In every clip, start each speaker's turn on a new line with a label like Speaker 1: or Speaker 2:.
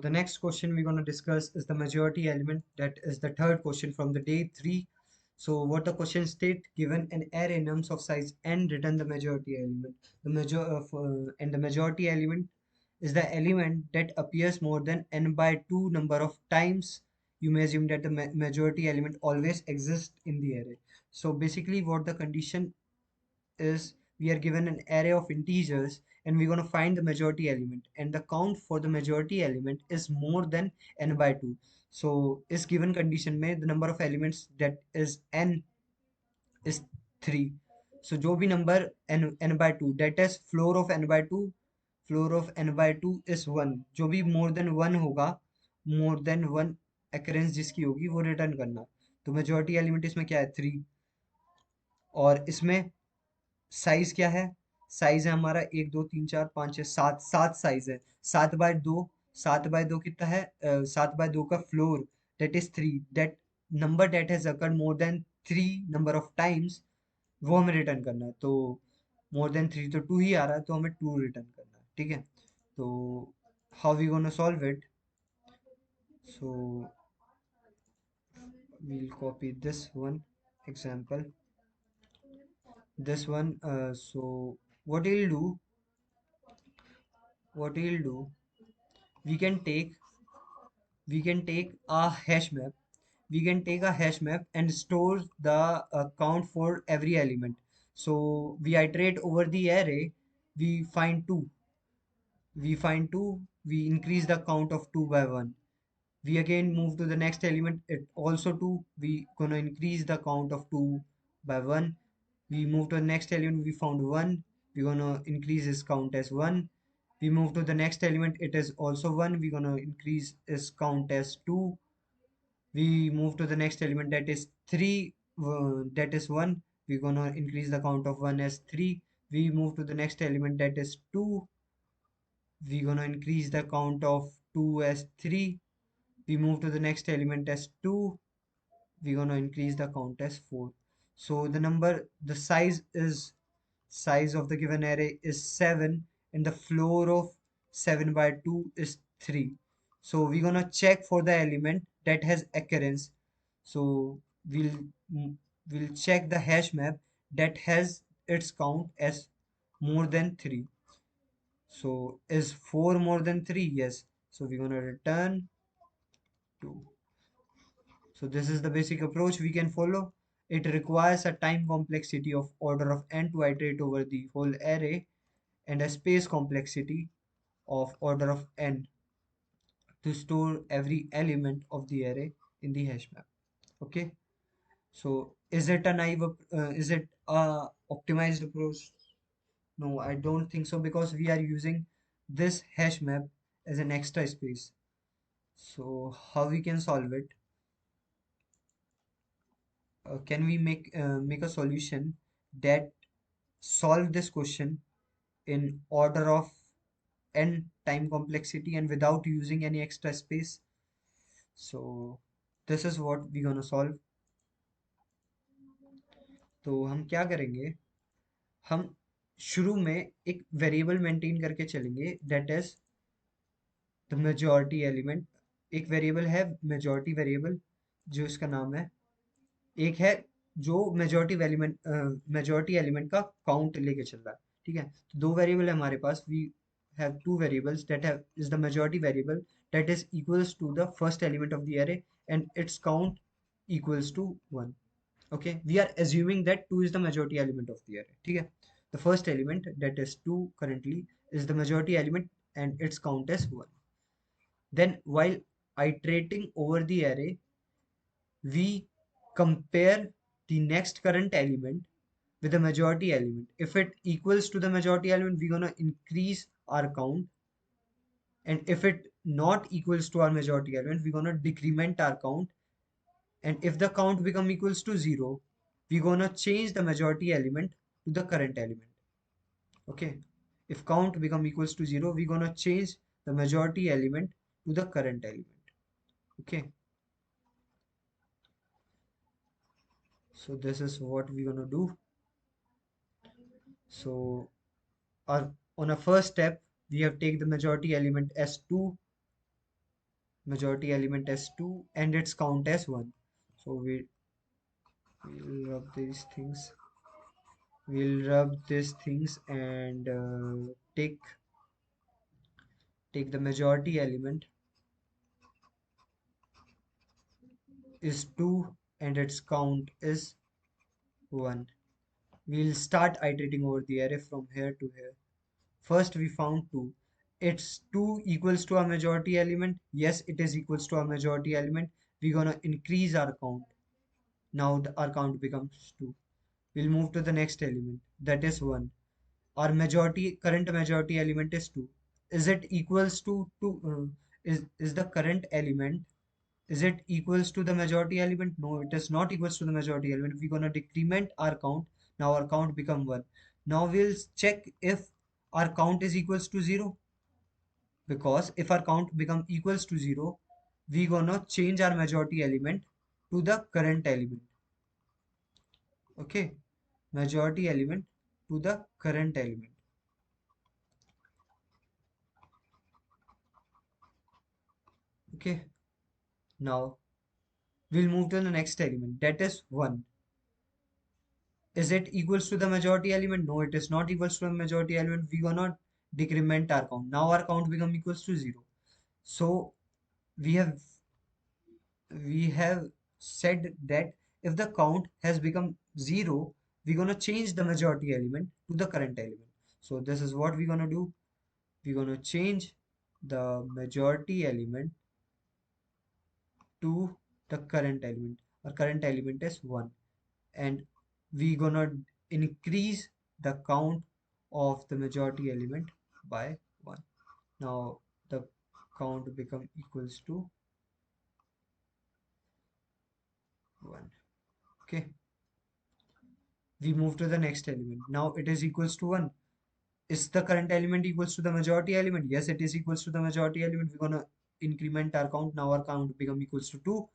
Speaker 1: the next question we're going to discuss is the majority element. That is the third question from the day 3. So what the question state: given an array nums of size n, return the majority element. And the majority element is the element that appears more than n by 2 number of times. You may assume that the majority element always exists in the array. So basically what the condition is, we are given an array of integers and we're going to find the majority element, and the count for the majority element is more than n by 2. So इस given condition में the number of elements that is n is 3. So जो भी number n by 2, that is floor of n by 2, floor of n by 2 is 1. जो भी more than 1 होगा, more than 1 occurrence जिसकी होगी वो रिटर्न करना. तो majority element इसमें क्या है? 3. और इसमें साइज क्या है? साइज है हमारा 1 2 3 4 5 6 7. 7 साइज है. 7/2. 7/2 कितना है? 7/2 का floor that is 3. That number that has occurred more than 3 number of times, वो हमें रिटर्न करना है. तो मोर देन 3 तो 2 ही आ रहा है, तो हमें 2 रिटर्न करना है. ठीक है. तो how we gonna solve it? So we'll copy this one example, this one. So what we'll do, what we'll do we can take, a hash map. We can take a hash map and store the count for every element. So we iterate over the array, we find 2, we increase the count of 2 by 1. We again move to the next element, it also 2, we gonna increase the count of 2 by 1. We move to the next element, we found 1, we're gonna increase its count as 1. We move to the next element, it is also 1, we're gonna increase its count as 2. We move to the next element, that is 3, that is 1, we're gonna increase the count of 1 as 3. We move to the next element, that is 2, we're gonna increase the count of 2 as 3. We move to the next element as 2, we're going to increase the count as 4. So the size of the given array is 7, and the floor of 7 by 2 is 3. So we're going to check for the element that has occurrence. So we'll we'll check the hash map that has its count as more than 3. So is 4 more than 3? Yes. So we're going to return 2. So this is the basic approach we can follow. It requires a time complexity of order of n to iterate over the whole array, and a space complexity of order of n to store every element of the array in the hash map. Okay. So is it a naive, is it a optimized approach? No, I don't think so, because we are using this hash map as an extra space. So how we can solve it? Can we make a solution that solve this question in order of n time complexity and without using any extra space? So this is what we're gonna solve. तो हम क्या करेंगे, हम शुरू में एक variable maintain करके चलेंगे, that is the majority element. एक वेरिएबल है मेजॉरिटी वेरिएबल, जो इसका नाम है. एक है जो मेजॉरिटी एलिमेंट का काउंट लेके चल रहा है. ठीक है. तो दो वेरिएबल है हमारे पास. We have two variables that have is the majority variable that is equals to the first element of the array, and its count equals to 1. Okay, we are assuming that 2 is the majority element of the array. ठीक है. The first element, that is 2 currently, is the majority element and its count is 1. Then while iterating over the array, we compare the next current element with the majority element. If it equals to the majority element, we're gonna increase our count, and if it not equals to our majority element, we're gonna decrement our count. And if the count become equals to 0, we're gonna change the majority element to the current element. Okay. If count become equals to 0, we're gonna change the majority element to the current element. Okay. So this is what we're gonna do. So on a first step, we have take the majority element as 2. majority element as 2 and its count as 1. So we'll rub these things and take the majority element is 2 and its count is 1. We'll start iterating over the array from here to here. First we found 2. It's 2 equals to our majority element. Yes, it is equals to our majority element. We're gonna increase our count. Now our count becomes 2. We'll move to the next element, that is 1. Our current majority element is 2. Is it equals to 2? Is the current element, is it equals to the majority element? No, it is not equals to the majority element. We're gonna decrement our count. Now our count become 1. Now we'll check if our count is equals to 0, because if our count become equals to 0, we gonna change our majority element to the current element. Okay, majority element to the current element. Okay, now we'll move to the next element, that is 1. Is it equals to the majority element? No, it is not equals to the majority element. We gonna decrement our count. Now our count become equals to 0. So we have we have said that if the count has become 0, we're gonna change the majority element to the current element. So this is what we're gonna do. We're gonna change the majority element to the current element. Our current element is 1, and we gonna increase the count of the majority element by 1. Now the count become equals to 1. Okay, we move to the next element. Now it is equals to 1. Is the current element equals to the majority element? Yes, it is equals to the majority element. We're gonna increment our count. Now our count become equals to 2.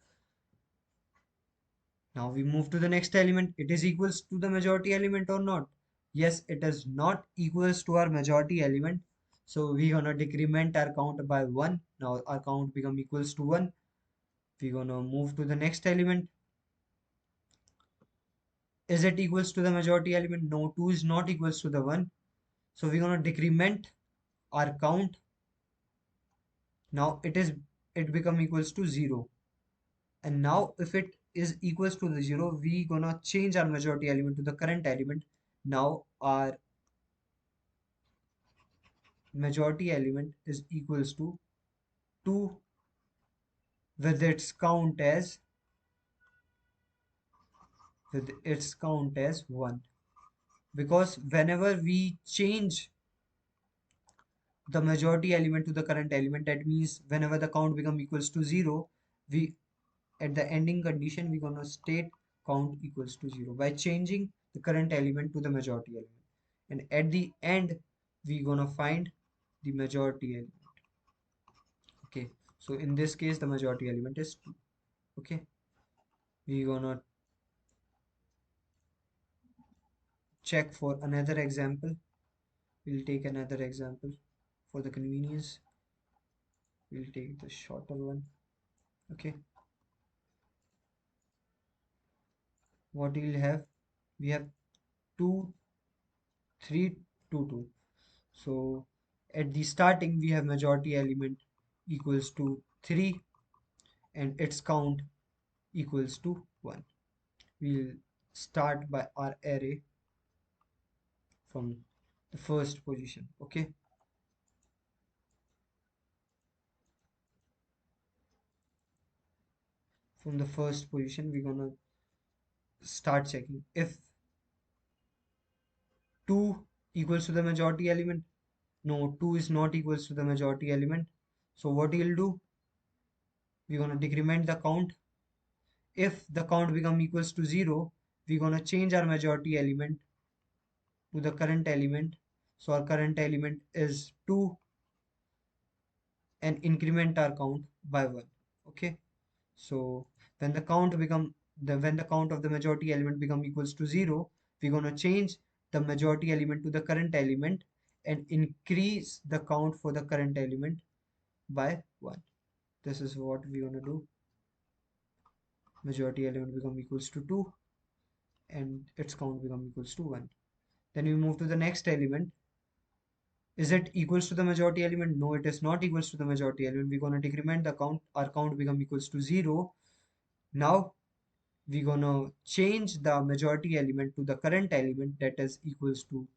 Speaker 1: Now we move to the next element. It is equals to the majority element or not? Yes, it is not equals to our majority element. So we gonna decrement our count by 1. Now our count become equals to 1. We gonna move to the next element. Is it equals to the majority element? No, 2 is not equals to the 1. So we're gonna decrement our count. Now it become equals to 0. And now if it is equals to the 0, we gonna change our majority element to the current element. Now our majority element is equals to 2 with its count as 1, because whenever we change the majority element to the current element, that means whenever the count become equals to 0, we at the ending condition we gonna state count equals to 0 by changing the current element to the majority element, and at the end we gonna find the majority element. Okay, so in this case the majority element is 2. Okay, we gonna check for another example. We'll take another example for the convenience. We'll take the shorter one. Okay, what we'll have, we have 2 3 2 2. So at the starting we have majority element equals to 3 and its count equals to 1. We'll start by our array from the first position. Okay, from the first position we're gonna start checking if 2 equals to the majority element. No, 2 is not equals to the majority element. So what you'll do, we're gonna decrement the count. If the count become equals to 0, we're gonna change our majority element to the current element. So our current element is 2 and increment our count by 1. Okay, so when the count become when the count of the majority element become equals to 0, we're gonna change the majority element to the current element and increase the count for the current element by 1. this is what we're gonna do. Majority element become equals to 2 and its count become equals to 1. Then we move to the next element. Is it equals to the majority element? No, it is not equals to the majority element. We're gonna decrement the count. Our count become equals to 0. Now we're gonna change the majority element to the current element, that is equals to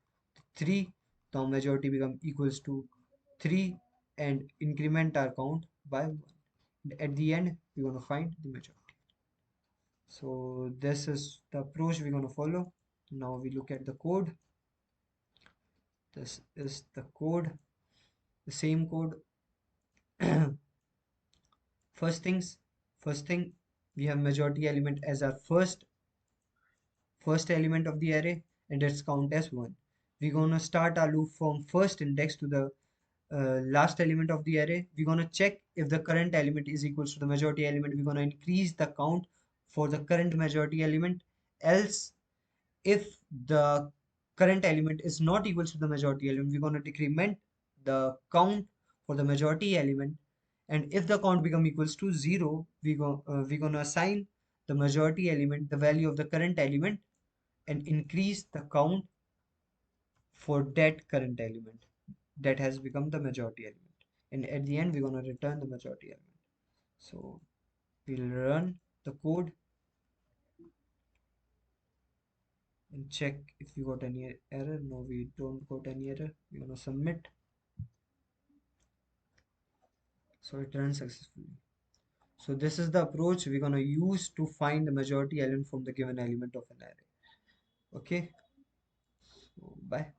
Speaker 1: 3. The majority become equals to 3 and increment our count by 1. At the end, we're gonna find the majority. So this is the approach we're gonna follow. Now we look at the code. This is the code, the same code. First things, first thing, we have majority element as our first element of the array, and its count as 1. We're gonna start our loop from first index to the last element of the array. We're gonna check if the current element is equals to the majority element. We're gonna increase the count for the current majority element. Else, if the current element is not equals to the majority element, we're going to decrement the count for the majority element. And if the count become equals to 0, we're going to assign the majority element the value of the current element and increase the count for that current element that has become the majority element. And at the end, we're going to return the majority element. So we'll run the code and check if we got any error. No, we don't got any error. We're going to submit. So it runs successfully. So this is the approach we're going to use to find the majority element from the given element of an array. Okay, so bye.